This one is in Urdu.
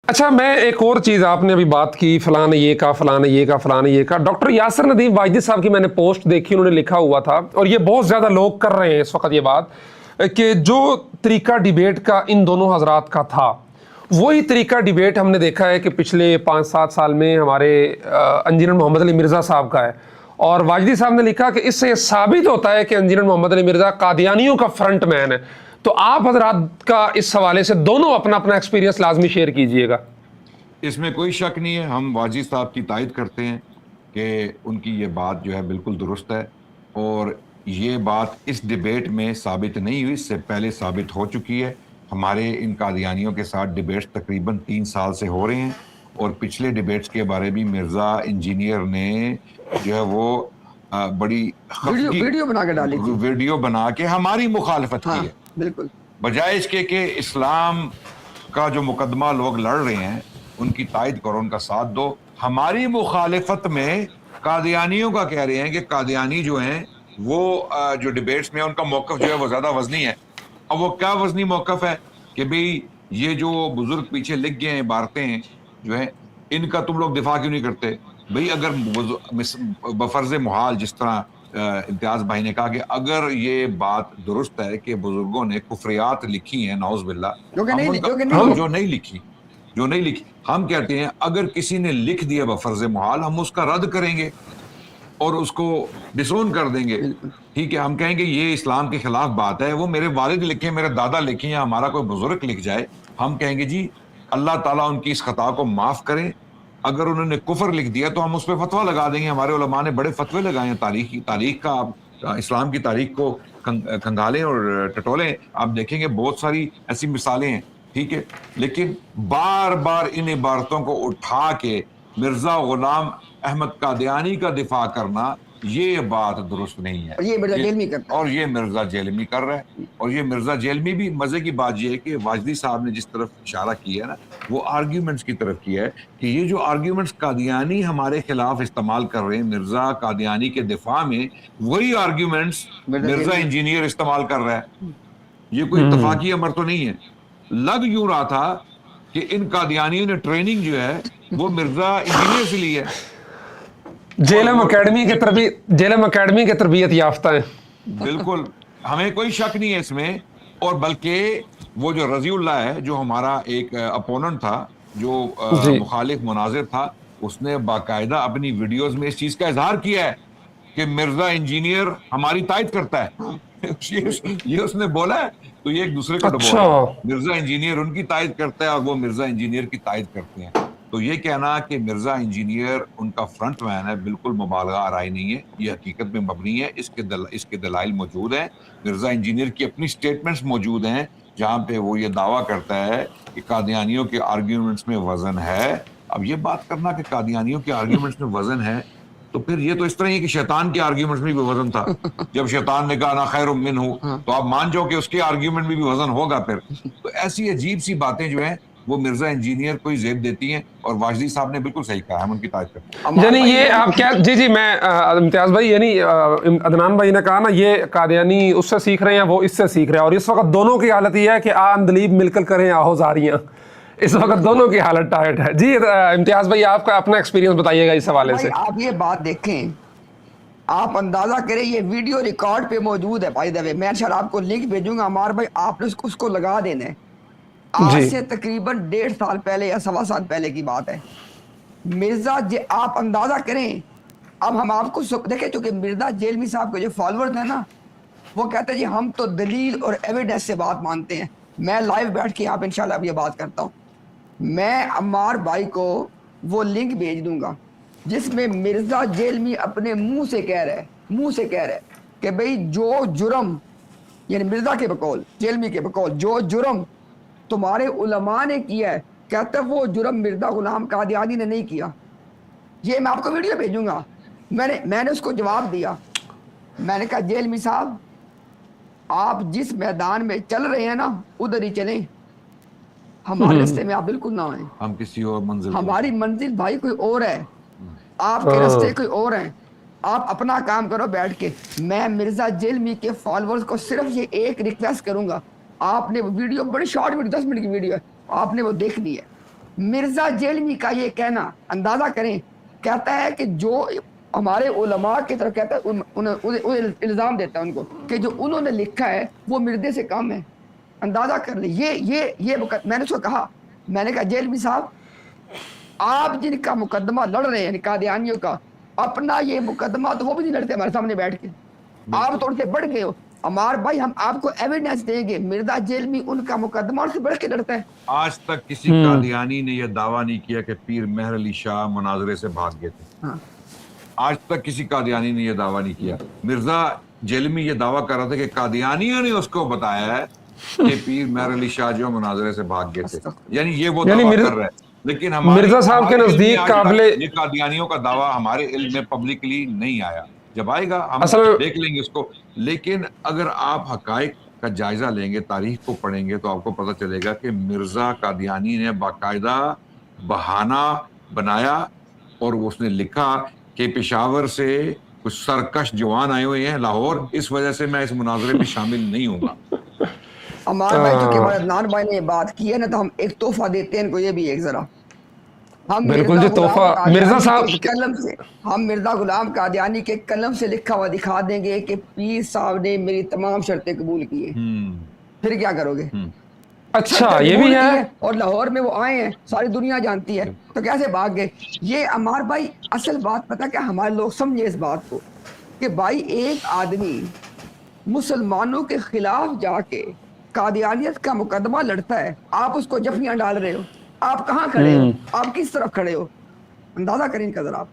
اچھا میں ایک اور چیز، آپ نے ابھی بات کی فلاں نے یہ کہا، فلاں نے یہ کہا، فلاں نے یہ کہا. ڈاکٹر یاسر ندیم واجدی صاحب کی میں نے پوسٹ دیکھی، انہوں نے لکھا ہوا تھا اور یہ بہت زیادہ لوگ کر رہے ہیں اس وقت یہ بات، کہ جو طریقہ ڈیبیٹ کا ان دونوں حضرات کا تھا وہی طریقہ ڈیبیٹ ہم نے دیکھا ہے کہ پچھلے 5-7 سال میں ہمارے انجینئر محمد علی مرزا صاحب کا ہے. اور واجدی صاحب نے لکھا کہ اس سے یہ ثابت ہوتا ہے کہ انجینئر محمد علی مرزا قادیانیوں کا فرنٹ مین ہے. تو آپ حضرات کا اس حوالے سے دونوں اپنا اپنا ایکسپیرینس لازمی شیئر کیجئے گا. اس میں کوئی شک نہیں ہے، ہم واجد صاحب کی تائید کرتے ہیں کہ ان کی یہ بات جو ہے بالکل درست ہے، اور یہ بات اس ڈیبیٹ میں ثابت نہیں ہوئی، اس سے پہلے ثابت ہو چکی ہے. ہمارے ان قادیانیوں کے ساتھ ڈیبیٹس تقریباً 3 سال سے ہو رہے ہیں، اور پچھلے ڈیبیٹس کے بارے بھی مرزا انجینئر نے جو ہے وہ بڑی ویڈیو بنا کے ڈالی تھی، ویڈیو بنا کے ہماری مخالفت کی ہے. بالکل بجائے اس کے کہ اسلام کا جو مقدمہ لوگ لڑ رہے ہیں ان کی تائید کرو، ان کا ساتھ دو. ہماری مخالفت میں قادیانیوں کا کہہ رہے ہیں کہ قادیانی جو ہیں وہ جو ڈیبیٹس میں ان کا موقف جو ہے وہ زیادہ وزنی ہے. اب وہ کیا وزنی موقف ہے کہ بھئی یہ جو بزرگ پیچھے لکھ گئے ہیں عبارتیں جو ہیں ان کا تم لوگ دفاع کیوں نہیں کرتے؟ بھئی اگر بفرض محال جس طرح امتیاز بھائی نے کہا کہ اگر یہ بات درست ہے کہ بزرگوں نے کفریات لکھی ہیں نعوذ باللہ، جو نہیں لکھی ہم کہتے ہیں اگر کسی نے لکھ دیا بفرض محال ہم اس کا رد کریں گے اور اس کو ڈسون کر دیں گے. ٹھیک ہے، ہم کہیں گے یہ اسلام کے خلاف بات ہے، وہ میرے والد لکھیں، میرے دادا لکھیں، یا ہمارا کوئی بزرگ لکھ جائے، ہم کہیں گے جی اللہ تعالیٰ ان کی اس خطا کو معاف کرے. اگر انہوں نے کفر لکھ دیا تو ہم اس پہ فتویٰ لگا دیں گے. ہمارے علماء نے بڑے فتوے لگائے ہیں تاریخ کا. آپ اسلام کی تاریخ کو کھنگالیں اور ٹٹولیں، آپ دیکھیں گے بہت ساری ایسی مثالیں ہیں. ٹھیک ہے، لیکن بار بار ان عبارتوں کو اٹھا کے مرزا غلام احمد قادیانی کا دفاع کرنا یہ بات درست نہیں ہے، اور یہ مرزا جیلمی کر رہا ہے. اور یہ مرزا جیلمی بھی، مزے کی بات یہ ہے کہ واجدی صاحب نے جس طرف اشارہ کیا ہے نا وہ آرگیومنٹس کی طرف کیا ہے کہ یہ جو آرگیومنٹس قادیانی ہمارے خلاف استعمال کر رہے ہیں مرزا قادیانی کے دفاع میں، وہی آرگیومنٹس مرزا انجینئر استعمال کر رہا ہے. یہ کوئی اتفاقی امر تو نہیں ہے. لگ یوں رہا تھا کہ ان قادیانیوں نے ٹریننگ جو ہے وہ مرزا انجینئر سے لی ہے. جیلم اکیڈمی کے تربیت یافتہ ہیں. بالکل، ہمیں کوئی شک نہیں ہے اس میں. اور بلکہ وہ جو رضی اللہ ہے جو ہمارا ایک اپوننٹ تھا، جو مخالف مناظر تھا، اس نے باقاعدہ اپنی ویڈیوز میں اس چیز کا اظہار کیا ہے کہ مرزا انجینئر ہماری تائید کرتا ہے. یہ اس نے بولا ہے. تو یہ ایک دوسرے کو ڈبو رہے ہیں. مرزا انجینئر ان کی تائید کرتا ہے اور وہ مرزا انجینئر کی تائید کرتے ہیں. تو یہ کہنا کہ مرزا انجینئر ان کا فرنٹ مین ہے بالکل مبالغہ آرائی نہیں ہے، یہ حقیقت میں مبنی ہے. اس کے دلائل موجود ہیں. مرزا انجینئر کی اپنی سٹیٹمنٹس موجود ہیں جہاں پہ وہ یہ دعویٰ کرتا ہے کہ قادیانیوں کے آرگیومنٹس میں وزن ہے. اب یہ بات کرنا کہ قادیانیوں کے آرگیومنٹس میں وزن ہے تو پھر یہ تو اس طرح ہی کہ شیطان کے آرگیومنٹس میں بھی وزن تھا. جب شیطان نے کہا انا خیر منہ تو آپ مان جاؤ کہ اس کے آرگیومنٹ میں بھی وزن ہوگا. پھر تو ایسی عجیب سی باتیں جو ہیں وہ مرزا انجینئر کو ہی زیب دیتی ہیں. اور واجدی صاحب نے بالکل صحیح کہا، ہم ان کی تعریف کرتے ہیں. یعنی یہ آپ کیا، جی میں امتیاز بھائی، یعنی عدنان بھائی نے کہا نا یہ قادیانی اس سے سیکھ رہے ہیں، وہ اس سے سیکھ رہے ہیں، اور اس وقت دونوں کی حالت یہ ہے کہ اندلیب مل کر کریں آہو زاریاں. اس وقت دونوں کی حالت ٹائٹ ہے. جی امتیاز بھائی آپ کا اپنا ایکسپیرینس بتائیے گا اس حوالے سے. آپ یہ بات دیکھیں، آپ اندازہ کریں، یہ ویڈیو ریکارڈ پہ موجود ہے. بائی دا وے میں انشاءاللہ آپ کو لنک بھیجوں گا. عمار بھائی آپ نے اس کو لگا دینا ہے. آج سے تقریباً 1.5 سال پہلے یا 1.25 سال پہلے کی بات ہے. مرزا آپ اندازہ کریں. اب ہم آپ کو دیکھیں، چونکہ مرزا جیلمی صاحب کے جو فالوورز ہیں نا وہ کہتے ہیں جی ہم تو دلیل اور ایویڈنس سے بات مانتے ہیں. میں لائیو بیٹھ کے آپ انشاءاللہ اب یہ بات کرتا ہوں. میں عمار بھائی کو وہ لنک بھیج دوں گا جس میں مرزا جیلمی اپنے منہ سے کہہ رہے کہ بھئی جو جرم، یعنی مرزا کے بقول، جیلمی کے بقول، جو جرم تمہارے علماء نے کیا ہے، کہتا ہے وہ جرم مرزا غلام قادیانی نے نہیں کیا. یہ میں آپ کو ویڈیو بھیجوں گا. میں نے اس کو جواب دیا. میں نے کہا جیلمی صاحب آپ جس میدان میں چل رہے ہیں نا ادھر ہی چلیں، ہمارے رستے میں آپ بالکل نہ آئیں. ہم کسی اور منزل، ہماری منزل بھائی کوئی اور ہے، آپ کے رستے کوئی اور ہیں. آپ اپنا کام کرو بیٹھ کے. میں مرزا جیلمی کے فالوورز کو صرف یہ ایک ریکویسٹ کروں گا، آپ نے وہ ویڈیو بڑی شارٹ ویڈیو 10 منٹ کی ویڈیو ہے، آپ نے وہ دیکھنی ہے. مرزا جیلمی کا یہ کہنا اندازہ کریں، کہتا ہے کہ جو ہمارے علماء کی طرف کہتا ہے، الزام دیتا ہے ان کو کہ جو انہوں نے لکھا ہے وہ مردے سے کم ہے. اندازہ کر لیں. یہ میں نے اس کو کہا، میں نے کہا جیلمی صاحب آپ جن کا مقدمہ لڑ رہے ہیں قادیانیوں کا، اپنا یہ مقدمہ تو وہ بھی نہیں لڑتے ہمارے سامنے بیٹھ کے، آپ تو ان سے بڑھ گئے ہو. ہمارے بھائی ہم آپ کو ایویڈنس دیں گے، مرزا جیلمی ان کا مقدمہ ان سے بڑھ کے لڑتا ہے. آج تک کسی قادیانی نے یہ دعویٰ نہیں کیا کہ پیر مہر علی شاہ مناظرے سے بھاگ گئے تھے. آج تک کسی قادیانی نے یہ دعویٰ نہیں کیا. مرزا جیلمی یہ دعویٰ کر رہا تھا کہ قادیانیوں نے اس کو بتایا ہے کہ پیر مہر علی شاہ جو مناظرے سے بھاگ گئے تھے. یعنی یہ وہ دعویٰ کر رہے ہیں، لیکن مرزا صاحب کے نزدیک قابل یہ قادیانیوں کا دعویٰ ہمارے علم میں پبلکلی نہیں آیا. جب آئے گا ہم دیکھ لیں گے اس کو. لیکن اگر آپ حقائق کا جائزہ لیں گے، تاریخ کو پڑھیں گے، تو آپ کو پتہ چلے گا کہ مرزا قادیانی نے باقاعدہ بہانہ بنایا اور اس نے لکھا کہ پشاور سے کچھ سرکش جوان آئے ہوئے ہیں لاہور، اس وجہ سے میں اس مناظرے میں شامل نہیں ہوں گا. ہمارے بھائی چونکہ ہمارے عدنان بھائی نے یہ بات کی ہے نا، تو ہم ایک تحفہ دیتے ہیں ان کو. یہ بھی ایک ذرا ہم بالکل جو تحفہ مرزا صاحب قلم سے، ہم مرزا غلام قادیانی کے قلم سے لکھا ہوا دکھا دیں گے کہ پیر صاحب نے میری تمام شرطیں قبول کی ہیں. پھر کیا کرو گے؟ اچھا یہ بھی ہے. اور لاہور میں وہ آئے ہیں، ساری دنیا جانتی ہے، تو کیسے بھاگ گئے؟ یہ ہمارے بھائی اصل بات پتہ کیا، ہمارے لوگ سمجھے اس بات کو کہ بھائی ایک آدمی مسلمانوں کے خلاف جا کے قادیانیت کا مقدمہ لڑتا ہے، آپ اس کو جفنیاں ڈال رہے ہو. آپ کہاں کھڑے ہو؟ آپ کس طرف کھڑے ہو؟ اندازہ کریں ان کا ذرا.